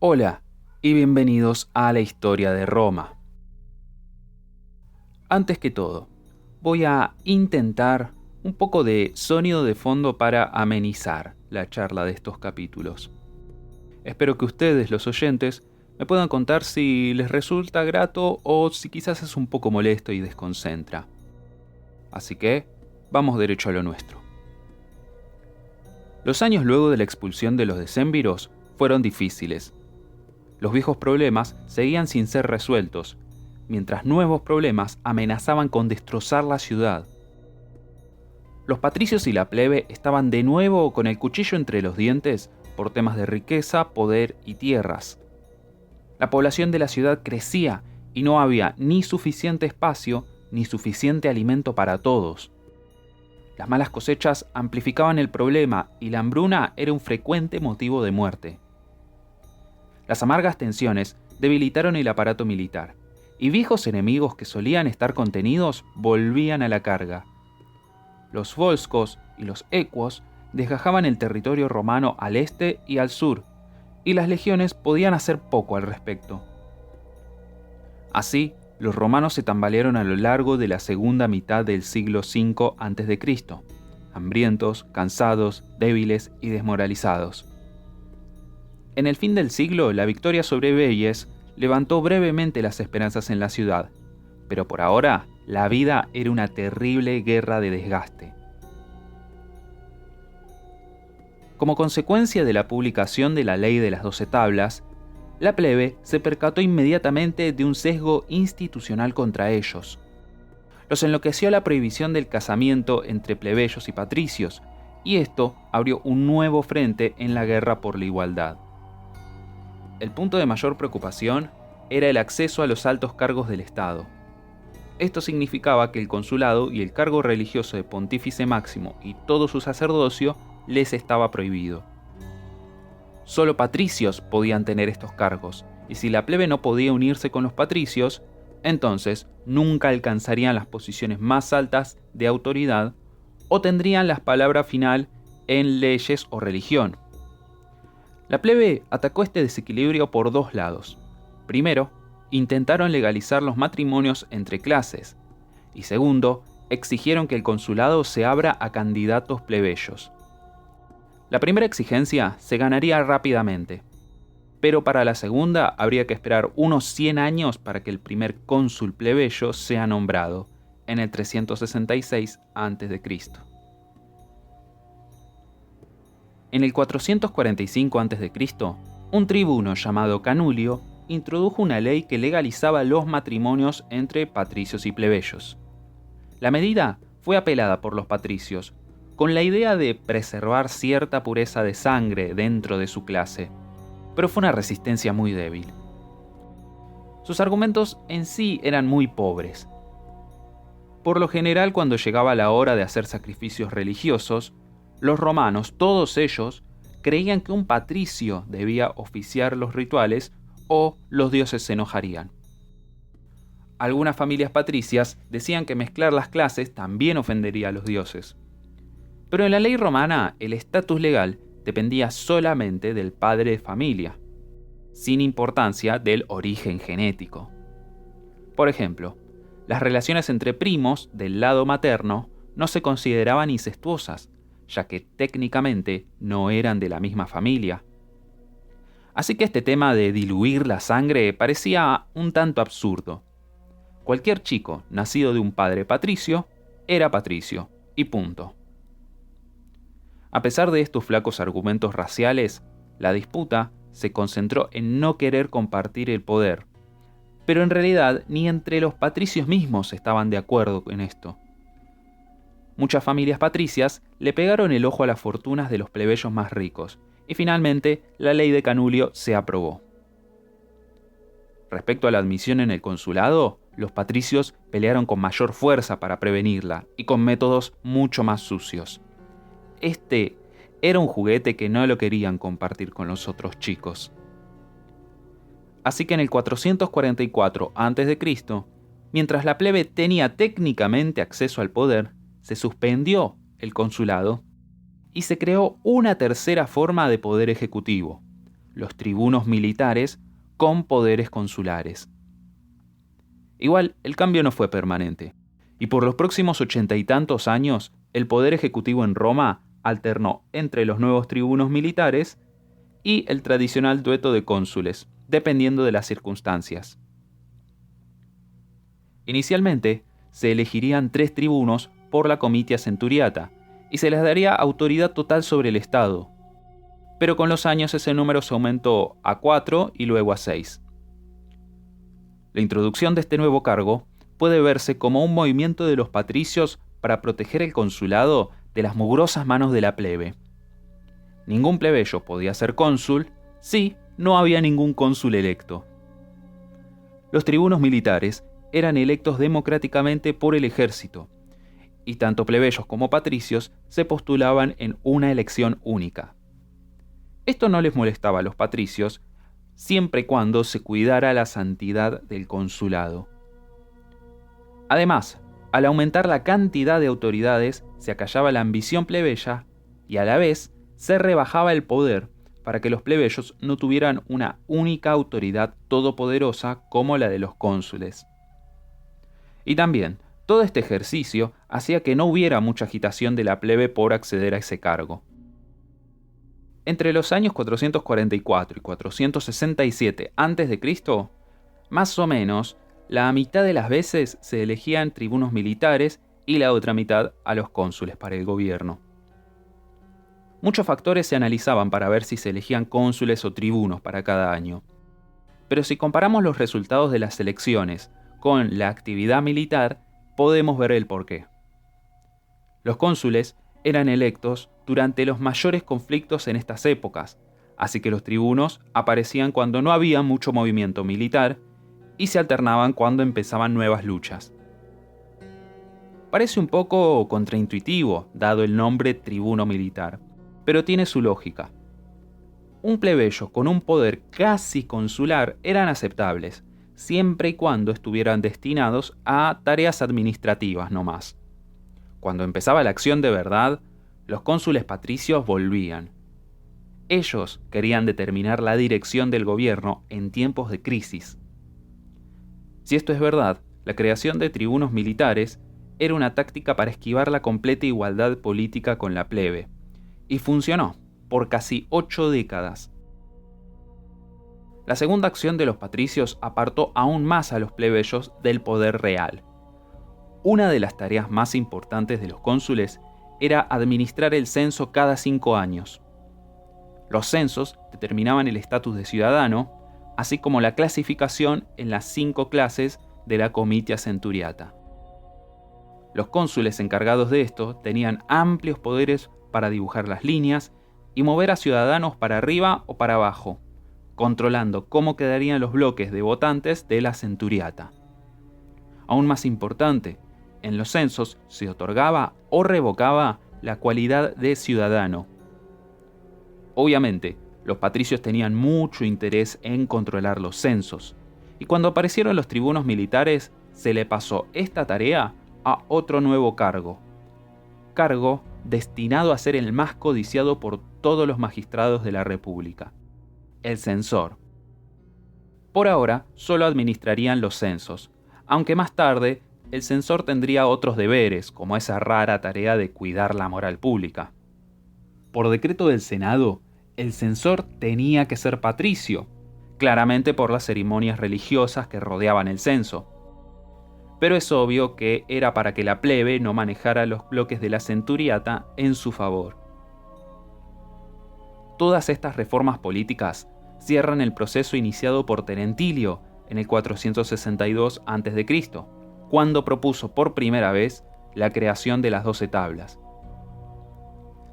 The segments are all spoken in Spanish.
Hola y bienvenidos a la historia de Roma. Antes que todo, voy a intentar un poco de sonido de fondo para amenizar la charla de estos capítulos. Espero que ustedes, los oyentes, me puedan contar si les resulta grato o si quizás es un poco molesto y desconcentra. Así que, vamos derecho a lo nuestro. Los años luego de la expulsión de los decémviros fueron difíciles. Los viejos problemas seguían sin ser resueltos, mientras nuevos problemas amenazaban con destrozar la ciudad. Los patricios y la plebe estaban de nuevo con el cuchillo entre los dientes por temas de riqueza, poder y tierras. La población de la ciudad crecía y no había ni suficiente espacio ni suficiente alimento para todos. Las malas cosechas amplificaban el problema y la hambruna era un frecuente motivo de muerte. Las amargas tensiones debilitaron el aparato militar, y viejos enemigos que solían estar contenidos volvían a la carga. Los volscos y los equos desgajaban el territorio romano al este y al sur, y las legiones podían hacer poco al respecto. Así, los romanos se tambalearon a lo largo de la segunda mitad del siglo V a.C., hambrientos, cansados, débiles y desmoralizados. En el fin del siglo, la victoria sobre Veyes levantó brevemente las esperanzas en la ciudad, pero por ahora la vida era una terrible guerra de desgaste. Como consecuencia de la publicación de la Ley de las 12 Tablas, la plebe se percató inmediatamente de un sesgo institucional contra ellos. Los enloqueció la prohibición del casamiento entre plebeyos y patricios, y esto abrió un nuevo frente en la guerra por la igualdad. El punto de mayor preocupación era el acceso a los altos cargos del Estado. Esto significaba que el consulado y el cargo religioso de pontífice máximo y todo su sacerdocio les estaba prohibido. Solo patricios podían tener estos cargos, y si la plebe no podía unirse con los patricios, entonces nunca alcanzarían las posiciones más altas de autoridad o tendrían la palabra final en leyes o religión. La plebe atacó este desequilibrio por dos lados. Primero, intentaron legalizar los matrimonios entre clases, y segundo, exigieron que el consulado se abra a candidatos plebeyos. La primera exigencia se ganaría rápidamente, pero para la segunda habría que esperar unos 100 años para que el primer cónsul plebeyo sea nombrado, en el 366 a.C. En el 445 a.C., un tribuno llamado Canulio introdujo una ley que legalizaba los matrimonios entre patricios y plebeyos. La medida fue apelada por los patricios, con la idea de preservar cierta pureza de sangre dentro de su clase, pero fue una resistencia muy débil. Sus argumentos en sí eran muy pobres. Por lo general, cuando llegaba la hora de hacer sacrificios religiosos, los romanos, todos ellos, creían que un patricio debía oficiar los rituales o los dioses se enojarían. Algunas familias patricias decían que mezclar las clases también ofendería a los dioses. Pero en la ley romana, el estatus legal dependía solamente del padre de familia, sin importancia del origen genético. Por ejemplo, las relaciones entre primos del lado materno no se consideraban incestuosas, ya que técnicamente no eran de la misma familia. Así que este tema de diluir la sangre parecía un tanto absurdo. Cualquier chico nacido de un padre patricio era patricio, y punto. A pesar de estos flacos argumentos raciales, la disputa se concentró en no querer compartir el poder, pero en realidad ni entre los patricios mismos estaban de acuerdo en esto. Muchas familias patricias le pegaron el ojo a las fortunas de los plebeyos más ricos, y finalmente la ley de Canulio se aprobó. Respecto a la admisión en el consulado, los patricios pelearon con mayor fuerza para prevenirla y con métodos mucho más sucios. Este era un juguete que no lo querían compartir con los otros chicos. Así que en el 444 a.C., mientras la plebe tenía técnicamente acceso al poder, se suspendió el consulado y se creó una tercera forma de poder ejecutivo, los tribunos militares con poderes consulares. Igual, el cambio no fue permanente, y por los próximos 80 y tantos años, el poder ejecutivo en Roma alternó entre los nuevos tribunos militares y el tradicional dueto de cónsules, dependiendo de las circunstancias. Inicialmente, se elegirían 3 tribunos por la comitia centuriata, y se les daría autoridad total sobre el Estado. Pero con los años ese número se aumentó a 4 y luego a 6. La introducción de este nuevo cargo puede verse como un movimiento de los patricios para proteger el consulado de las mugrosas manos de la plebe. Ningún plebeyo podía ser cónsul si no había ningún cónsul electo. Los tribunos militares eran electos democráticamente por el ejército, y tanto plebeyos como patricios se postulaban en una elección única. Esto no les molestaba a los patricios, siempre y cuando se cuidara la santidad del consulado. Además, al aumentar la cantidad de autoridades, se acallaba la ambición plebeya y a la vez se rebajaba el poder para que los plebeyos no tuvieran una única autoridad todopoderosa como la de los cónsules. Y también, todo este ejercicio hacía que no hubiera mucha agitación de la plebe por acceder a ese cargo. Entre los años 444 y 467 a.C., más o menos, la mitad de las veces se elegían tribunos militares y la otra mitad a los cónsules para el gobierno. Muchos factores se analizaban para ver si se elegían cónsules o tribunos para cada año. Pero si comparamos los resultados de las elecciones con la actividad militar, podemos ver el porqué. Los cónsules eran electos durante los mayores conflictos en estas épocas, así que los tribunos aparecían cuando no había mucho movimiento militar y se alternaban cuando empezaban nuevas luchas. Parece un poco contraintuitivo, dado el nombre tribuno militar, pero tiene su lógica. Un plebeyo con un poder casi consular eran aceptables, siempre y cuando estuvieran destinados a tareas administrativas no más. Cuando empezaba la acción de verdad, los cónsules patricios volvían. Ellos querían determinar la dirección del gobierno en tiempos de crisis. Si esto es verdad, la creación de tribunos militares era una táctica para esquivar la completa igualdad política con la plebe, y funcionó por casi 8 décadas. La segunda acción de los patricios apartó aún más a los plebeyos del poder real. Una de las tareas más importantes de los cónsules era administrar el censo cada 5 años. Los censos determinaban el estatus de ciudadano, así como la clasificación en las 5 clases de la comitia centuriata. Los cónsules encargados de esto tenían amplios poderes para dibujar las líneas y mover a ciudadanos para arriba o para abajo, controlando cómo quedarían los bloques de votantes de la centuriata. Aún más importante, en los censos se otorgaba o revocaba la cualidad de ciudadano. Obviamente, los patricios tenían mucho interés en controlar los censos, y cuando aparecieron los tribunos militares, se le pasó esta tarea a otro nuevo cargo destinado a ser el más codiciado por todos los magistrados de la República: el censor. Por ahora, solo administrarían los censos, aunque más tarde el censor tendría otros deberes, como esa rara tarea de cuidar la moral pública. Por decreto del Senado, el censor tenía que ser patricio, claramente por las ceremonias religiosas que rodeaban el censo. Pero es obvio que era para que la plebe no manejara los bloques de la centuriata en su favor. Todas estas reformas políticas cierran el proceso iniciado por Terentilio en el 462 a.C., cuando propuso por primera vez la creación de las 12 tablas.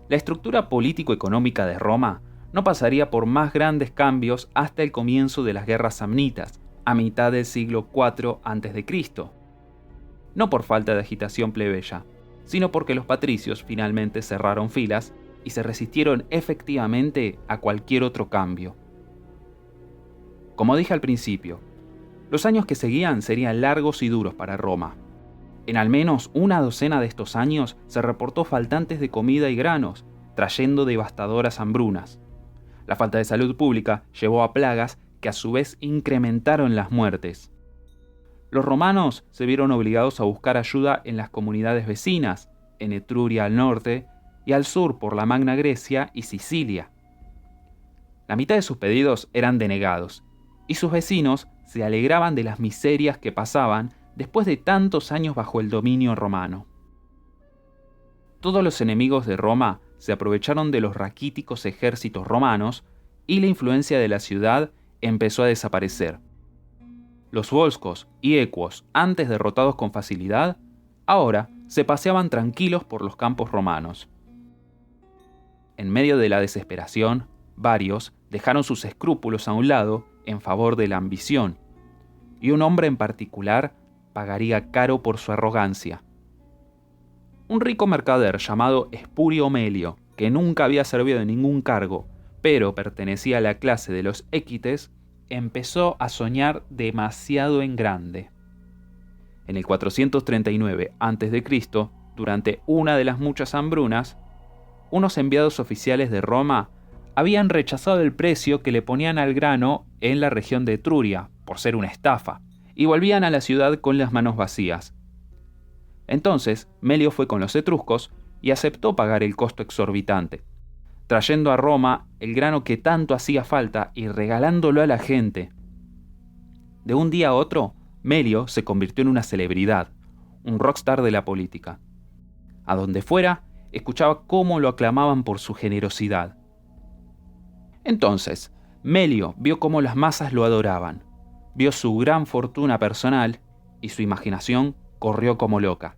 La estructura político-económica de Roma no pasaría por más grandes cambios hasta el comienzo de las guerras samnitas, a mitad del siglo IV a.C., no por falta de agitación plebeya, sino porque los patricios finalmente cerraron filas y se resistieron efectivamente a cualquier otro cambio. Como dije al principio, los años que seguían serían largos y duros para Roma. En al menos una docena de estos años se reportó faltantes de comida y granos, trayendo devastadoras hambrunas. La falta de salud pública llevó a plagas que a su vez incrementaron las muertes. Los romanos se vieron obligados a buscar ayuda en las comunidades vecinas, en Etruria al norte y al sur por la Magna Grecia y Sicilia. La mitad de sus pedidos eran denegados, y sus vecinos se alegraban de las miserias que pasaban después de tantos años bajo el dominio romano. Todos los enemigos de Roma se aprovecharon de los raquíticos ejércitos romanos y la influencia de la ciudad empezó a desaparecer. Los volscos y equos, antes derrotados con facilidad, ahora se paseaban tranquilos por los campos romanos. En medio de la desesperación, varios dejaron sus escrúpulos a un lado en favor de la ambición, y un hombre en particular pagaría caro por su arrogancia. Un rico mercader llamado Espurio Melio, que nunca había servido en ningún cargo, pero pertenecía a la clase de los equites, empezó a soñar demasiado en grande. En el 439 a.C., durante una de las muchas hambrunas, unos enviados oficiales de Roma habían rechazado el precio que le ponían al grano en la región de Etruria, por ser una estafa, y volvían a la ciudad con las manos vacías. Entonces, Melio fue con los etruscos y aceptó pagar el costo exorbitante, trayendo a Roma el grano que tanto hacía falta y regalándolo a la gente. De un día a otro, Melio se convirtió en una celebridad, un rockstar de la política. A donde fuera, escuchaba cómo lo aclamaban por su generosidad. Entonces, Melio vio cómo las masas lo adoraban, vio su gran fortuna personal y su imaginación corrió como loca.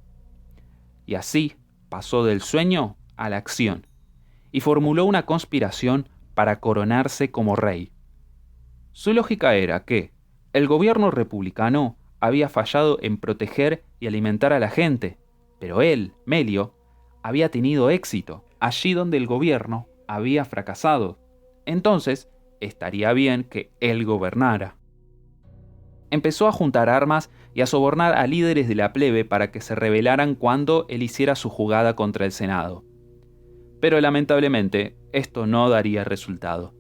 Y así pasó del sueño a la acción, y formuló una conspiración para coronarse como rey. Su lógica era que el gobierno republicano había fallado en proteger y alimentar a la gente, pero él, Melio, había tenido éxito allí donde el gobierno había fracasado. Entonces, estaría bien que él gobernara. Empezó a juntar armas y a sobornar a líderes de la plebe para que se rebelaran cuando él hiciera su jugada contra el Senado. Pero lamentablemente, esto no daría resultado.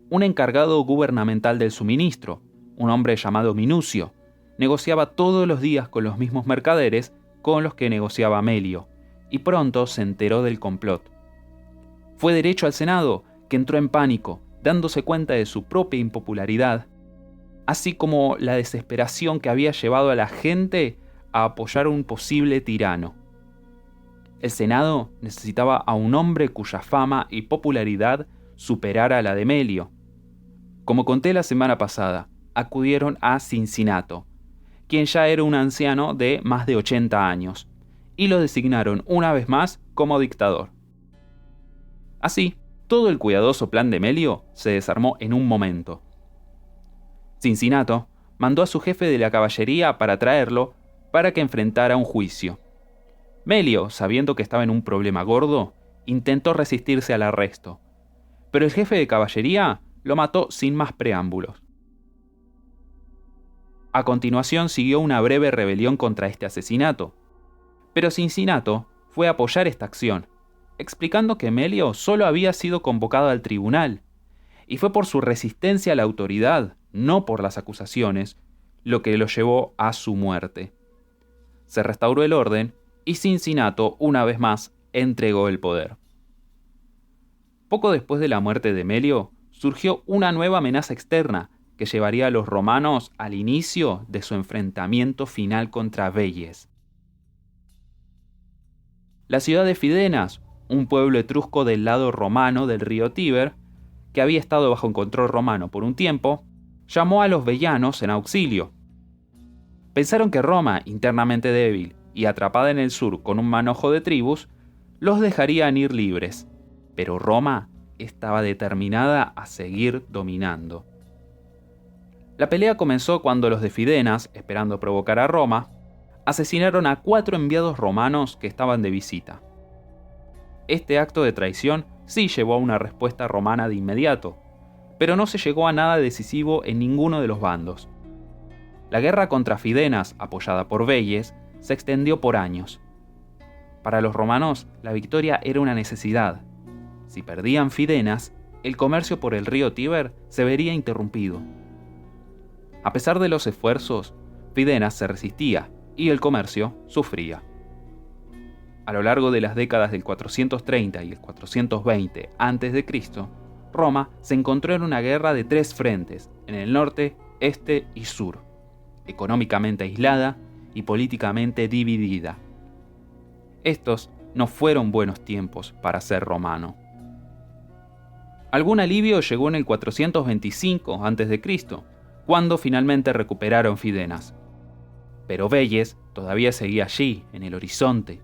Un encargado gubernamental del suministro, un hombre llamado Minucio, negociaba todos los días con los mismos mercaderes con los que negociaba Melio, y pronto se enteró del complot. Fue derecho al Senado, que entró en pánico, dándose cuenta de su propia impopularidad, así como la desesperación que había llevado a la gente a apoyar a un posible tirano. El Senado necesitaba a un hombre cuya fama y popularidad superara la de Melio. Como conté la semana pasada, acudieron a Cincinato, quien ya era un anciano de más de 80 años, y lo designaron una vez más como dictador. Así, todo el cuidadoso plan de Melio se desarmó en un momento. Cincinato mandó a su jefe de la caballería para traerlo para que enfrentara un juicio. Melio, sabiendo que estaba en un problema gordo, intentó resistirse al arresto, pero el jefe de caballería lo mató sin más preámbulos. A continuación siguió una breve rebelión contra este asesinato, pero Cincinato fue a apoyar esta acción, explicando que Melio solo había sido convocado al tribunal, y fue por su resistencia a la autoridad, no por las acusaciones, lo que lo llevó a su muerte. Se restauró el orden y Cincinato, una vez más, entregó el poder. Poco después de la muerte de Melio, surgió una nueva amenaza externa que llevaría a los romanos al inicio de su enfrentamiento final contra Veyes. La ciudad de Fidenas, un pueblo etrusco del lado romano del río Tíber, que había estado bajo control romano por un tiempo, llamó a los vellanos en auxilio. Pensaron que Roma, internamente débil y atrapada en el sur con un manojo de tribus, los dejarían ir libres, pero Roma estaba determinada a seguir dominando. La pelea comenzó cuando los de Fidenas, esperando provocar a Roma, asesinaron a 4 enviados romanos que estaban de visita. Este acto de traición sí llevó a una respuesta romana de inmediato, pero no se llegó a nada decisivo en ninguno de los bandos. La guerra contra Fidenas, apoyada por Veyes, se extendió por años. Para los romanos, la victoria era una necesidad. Si perdían Fidenas, el comercio por el río Tíber se vería interrumpido. A pesar de los esfuerzos, Fidenas se resistía y el comercio sufría. A lo largo de las décadas del 430 y el 420 a.C., Roma se encontró en una guerra de 3 frentes, en el norte, este y sur, económicamente aislada y políticamente dividida. Estos no fueron buenos tiempos para ser romano. Algún alivio llegó en el 425 a.C., cuando finalmente recuperaron Fidenas. Pero Veyes todavía seguía allí, en el horizonte.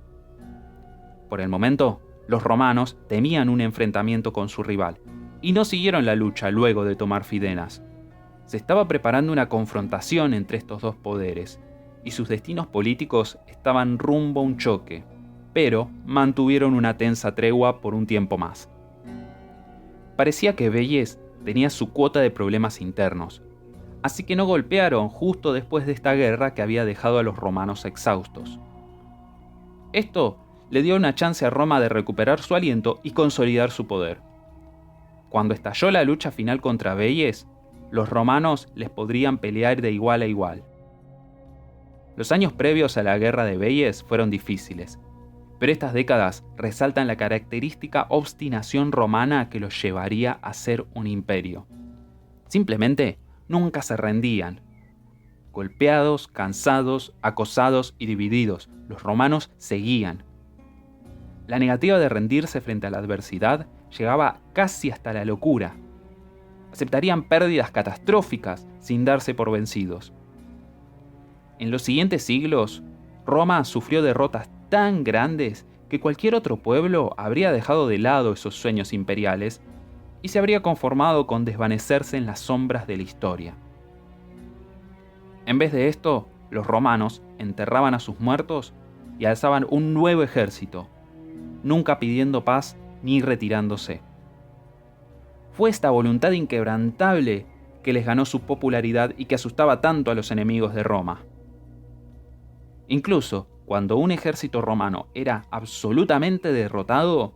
Por el momento, los romanos temían un enfrentamiento con su rival y no siguieron la lucha luego de tomar Fidenas. Se estaba preparando una confrontación entre estos dos poderes y sus destinos políticos estaban rumbo a un choque, pero mantuvieron una tensa tregua por un tiempo más. Parecía que Veyes tenía su cuota de problemas internos, así que no golpearon justo después de esta guerra que había dejado a los romanos exhaustos. Esto le dio una chance a Roma de recuperar su aliento y consolidar su poder. Cuando estalló la lucha final contra Veyes, los romanos les podrían pelear de igual a igual. Los años previos a la guerra de Veyes fueron difíciles, pero estas décadas resaltan la característica obstinación romana que los llevaría a ser un imperio. Simplemente nunca se rendían. Golpeados, cansados, acosados y divididos, los romanos seguían. La negativa de rendirse frente a la adversidad llegaba casi hasta la locura. Aceptarían pérdidas catastróficas sin darse por vencidos. En los siguientes siglos, Roma sufrió derrotas tan grandes que cualquier otro pueblo habría dejado de lado esos sueños imperiales y se habría conformado con desvanecerse en las sombras de la historia. En vez de esto, los romanos enterraban a sus muertos y alzaban un nuevo ejército, nunca pidiendo paz ni retirándose. Fue esta voluntad inquebrantable que les ganó su popularidad y que asustaba tanto a los enemigos de Roma. Incluso cuando un ejército romano era absolutamente derrotado,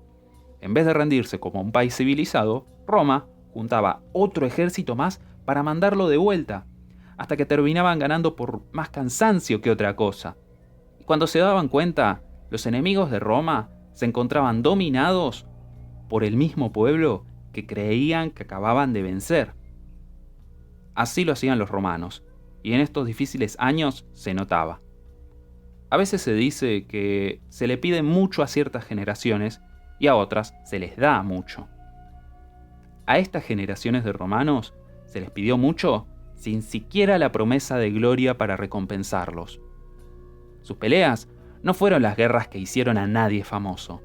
en vez de rendirse como un país civilizado, Roma juntaba otro ejército más para mandarlo de vuelta, hasta que terminaban ganando por más cansancio que otra cosa. Y cuando se daban cuenta, los enemigos de Roma se encontraban dominados por el mismo pueblo que creían que acababan de vencer. Así lo hacían los romanos, y en estos difíciles años se notaba. A veces se dice que se le pide mucho a ciertas generaciones y a otras se les da mucho. A estas generaciones de romanos se les pidió mucho sin siquiera la promesa de gloria para recompensarlos. Sus peleas no fueron las guerras que hicieron a nadie famoso.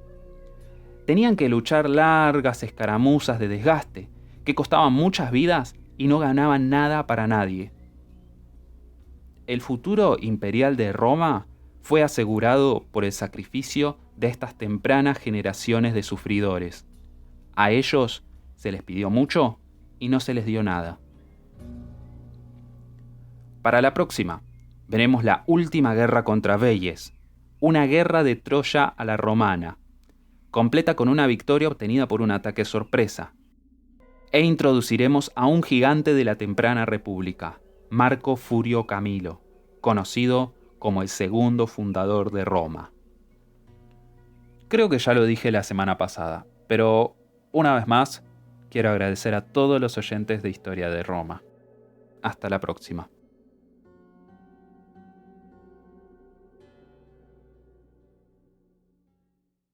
Tenían que luchar largas escaramuzas de desgaste, que costaban muchas vidas y no ganaban nada para nadie. El futuro imperial de Roma fue asegurado por el sacrificio de estas tempranas generaciones de sufridores. A ellos se les pidió mucho y no se les dio nada. Para la próxima, veremos la última guerra contra Veyes, una guerra de Troya a la romana, completa con una victoria obtenida por un ataque sorpresa. E introduciremos a un gigante de la temprana república, Marco Furio Camilo, conocido como el segundo fundador de Roma. Creo que ya lo dije la semana pasada, pero una vez más quiero agradecer a todos los oyentes de Historia de Roma. Hasta la próxima.